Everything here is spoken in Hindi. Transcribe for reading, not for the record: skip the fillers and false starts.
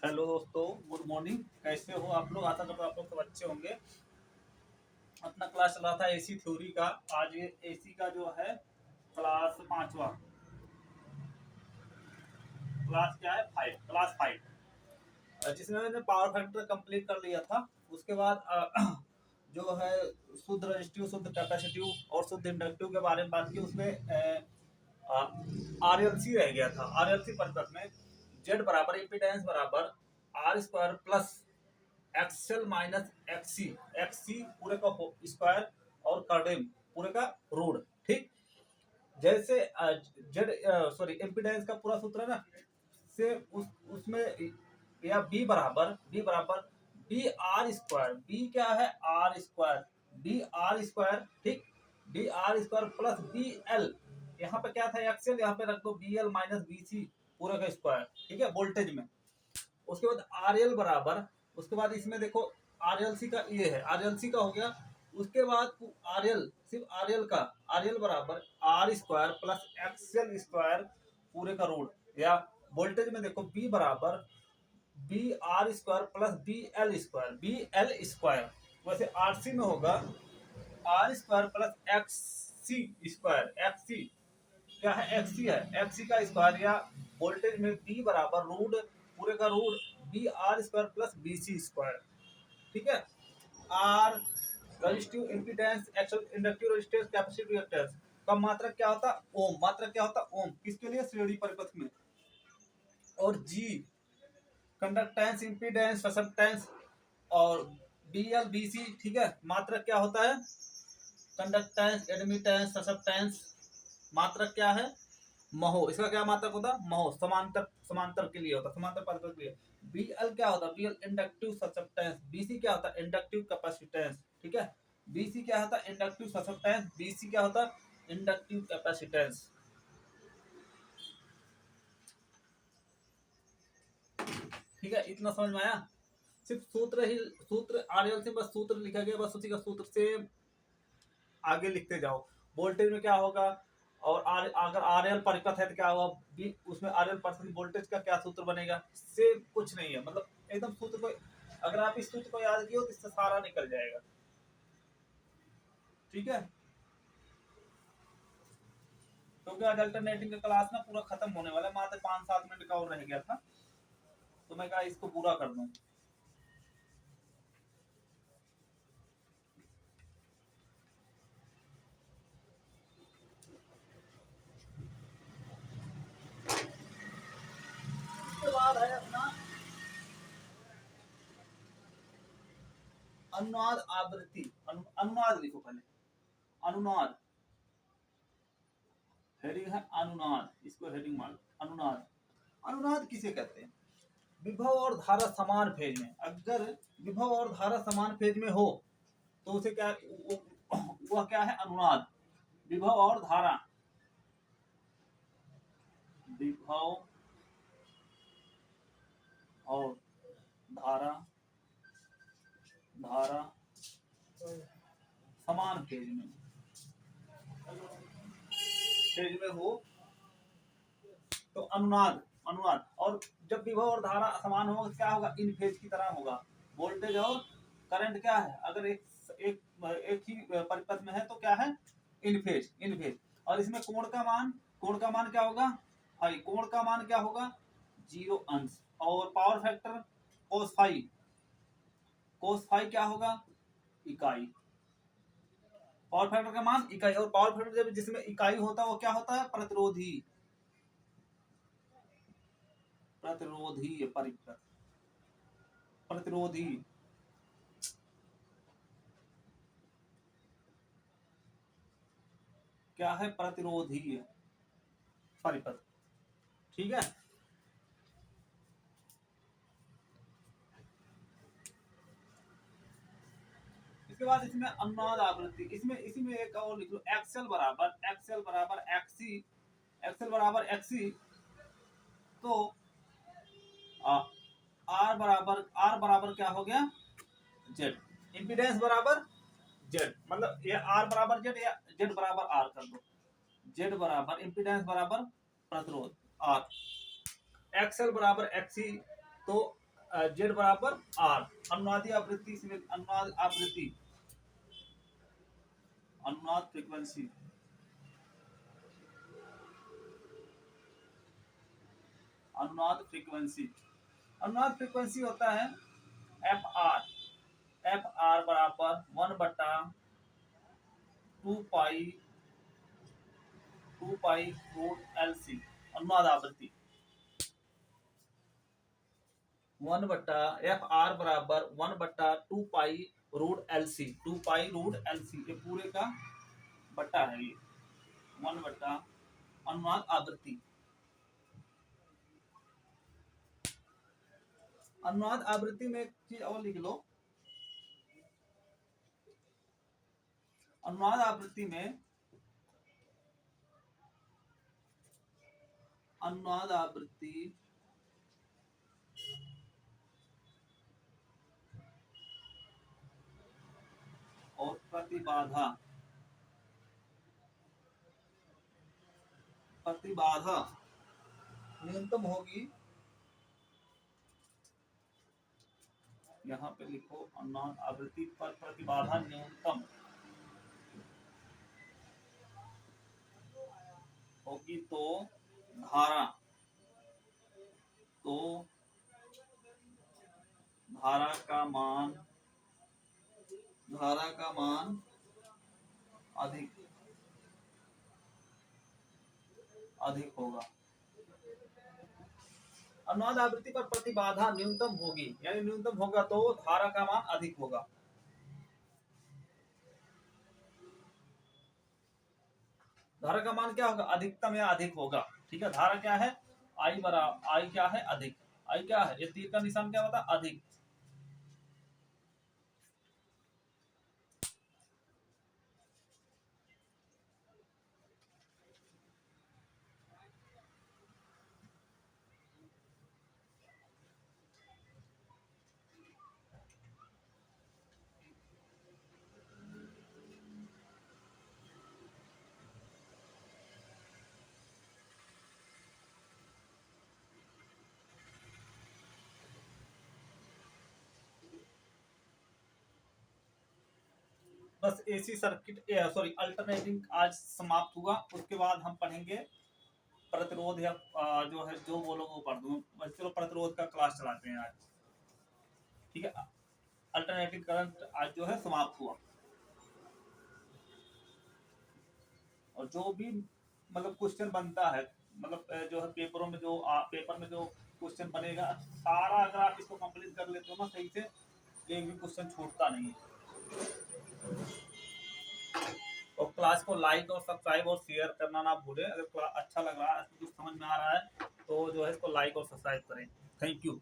हेलो दोस्तों, गुड मॉर्निंग। कैसे हो आप लोग? आशा करता हूँ आप लोग सब अच्छे होंगे। अपना क्लास चल रहा था एसी थ्योरी का। आज ये एसी का जो है क्लास पांचवा। क्लास क्या है? फाइव, क्लास फाइव, जिसमें मैंने पावर फैक्टर कंप्लीट कर लिया था। उसके बाद जो है शुद्ध रजिस्टिव, शुद्ध कैपेसिटिव और शुद्ध इंडक्टिव के बारे में बात की। उसमें आरएलसी रह गया था। आरएलसी परिपथ में जेड बराबर इम्पीडेंस बराबर R square plus XL minus XC, XC पूरे का स्क्वायर और कार्डेम पूरे का रूट। ठीक, जैसे जेड सॉरी इम्पीडेंस का पूरा सूत्र है ना, से उसमें या बी बराबर बी आर स्क्वायर। बी क्या है? R square, V R square. ठीक, V R square plus V L. यहाँ पे क्या था? एक्सएल, यहाँ पे रख दो V L minus V C पूरे का स्क्वायर। ठीक है, वोल्टेज में। उसके बाद आर एल बराबर, उसके बाद इसमें देखो आर एल सी का ये है, आर एल सी का हो गया। उसके बाद आर एल, सिर्फ आर एल का, आर एल बराबर R square plus XL square पूरे का रूट। या वोल्टेज में देखो बी बराबर V R square plus V L square, V L square. वैसे आर सी में होगा R square plus X C square. X C क्या है? एक्स सी है, एक्स सी का स्क्वायर। या वोल्टेज में बी बराबर रूट पूरे का root B R square plus B C square. ठीक है। R resistive impedance, XL inductive resistance, capacitive reactance का मात्रक क्या होता? ओम। मात्रक क्या होता? ओम। किसके लिए? श्रेणी परिपथ में। और जी कंडक्टेंस, इम्पीडेंस, ससेप्टेंस और बी एल बी सी। ठीक है, मात्रक क्या होता है? Conductance, admittance, susceptance. मात्रक क्या है? महो। इसका क्या मात्रक होता? महो। समांतर, समांतर के लिए होता, समांतर परिपथ के लिए। बी एल क्या होता? B L inductive susceptance. B C क्या होता? Inductive capacitance. ठीक है, बी सी क्या होता? Inductive susceptance. बी सी क्या होता? Inductive capacitance. ठीक है, इतना समझ में आया? सिर्फ सूत्र ही, सूत्र आरएल से बस सूत्र लिखा गया, बस उसी का सूत्र से आगे लिखते जाओ। वोल्टेज में क्या होगा? और अगर आर एल परिपथ है तो क्या होगा? बी उसमें आर एल परसेंट वोल्टेज का क्या सूत्र बनेगा? से कुछ नहीं है, मतलब एकदम सूत्र को अगर आप इस सूत्र को याद किए हो तो इससे सारा निकल जाएगा। ठीक है, क्योंकि आज अल्टरनेटिंग का क्लास ना पूरा खत्म होने वाला है, मात्र 5-7 मिनट का और रह गया था, तो मैं कहा इसको पूरा कर दूं। उसके बाद है अपना अनुनाद आवृत्ति। अनुनाद लिखो पहले, अनुनाद। हेडिंग है अनुनाद, इसको हेडिंग मान लो, अनुनाद। अनुनाद किसे कहते हैं? विभव और धारा समान फेज में। अगर विभव और धारा समान फेज में हो तो उसे क्या, वह क्या है? अनुनाद। विभव और धारा, विभव और धारा, धारा समान फेज में हो तो अनुनाद, अनुनाद। और जब विभव और धारा समान होगा तो क्या होगा? इन फेज की तरह होगा। वोल्टेज और करंट क्या है? अगर एक एक एक ही परिपथ में है तो क्या है? इन फेज, इन फेज। और इसमें कोण का मान, कोण का मान क्या होगा? फाई। कोण का मान क्या होगा? 0 अंश। और power factor cos phi, cos phi क्या होगा? इकाई। पावर फैक्टर का मान इकाई। और पावर फैक्टर जब जिसमें इकाई होता है वो क्या होता है? प्रतिरोधी, प्रतिरोधी परिपथ, प्रतिरोधी। क्या है? प्रतिरोधी परिपथ। ठीक है, इसके बाद इसमें अनुनाद आवृत्ति। इसमें इसी में एक और लिख लो, एक्सएल बराबर, एक्सएल बराबर एक्सी, एक्सएल बराबर एक्सी। तो आर बराबर क्या हो गया? जेड। इम्पीडेंस बराबर जेड, मतलब ये आर बराबर जेड या जेड बराबर आर कर दो। जेड बराबर इम्पीडेंस बराबर प्रतिरोध आर। एक्सएल बराबर एक्सी, तो जेड बराबर आर। अनुनादी आवृत्ति, इसमें अनुनाद आवृत्ति, अनुनाद फ्रीक्वेंसी, अनुनाद फ्रीक्वेंसी, अनुनाद फ्रीक्वेंसी होता है एफ आर। एफ आर बराबर 1/2 पाई रूट एल सी। अनुनाद आवृत्ति 1/F_R बराबर 1/2 pi root L C. 2 pi root L C, ये पूरे का बट्टा है ये 1/। अनुनाद आवृत्ति, अनुनाद आवृत्ति में एक चीज और लिख लो। अनुनाद आवृत्ति में, अनुनाद आवृत्ति और प्रतिबाधा, प्रतिबाधा न्यूनतम होगी, यहाँ पे लिखो अनुनाद आवृत्ति पर प्रतिबाधा न्यूनतम होगी तो धारा, तो धारा का मान, धारा का मान अधिक, अधिक होगा। अनुनाद आवृत्ति पर प्रतिबाधा न्यूनतम होगी, यानी न्यूनतम होगा तो धारा का मान अधिक होगा। धारा का मान क्या होगा, अधिकतम या अधिक होगा। ठीक है, धारा क्या है, आई बराबर, आई क्या है, अधिक। आई क्या है, ये तीर का निशान क्या होता है, अधिक। बस एसी सर्किट, सॉरी अल्टरनेटिंग आज समाप्त हुआ। उसके बाद हम पढ़ेंगे प्रतिरोध, या जो है जो बोलोगे वो पढ़ दूँ। चलो प्रतिरोध का क्लास चलाते हैं आज। ठीक है, अल्टरनेटिंग करंट आज जो है समाप्त हुआ। और जो भी मतलब क्वेश्चन बनता है, मतलब जो है पेपरों में जो पेपर में जो क्वेश्चन बनेगा, सारा अगर आप इसको कंप्लीट कर लेते हो ना सही से, एक भी क्वेश्चन छूटता नहीं है। और क्लास को लाइक और सब्सक्राइब और शेयर करना ना भूलें। अगर अच्छा लग रहा है, कुछ समझ में आ रहा है तो जो है इसको लाइक और सब्सक्राइब करें। Thank you.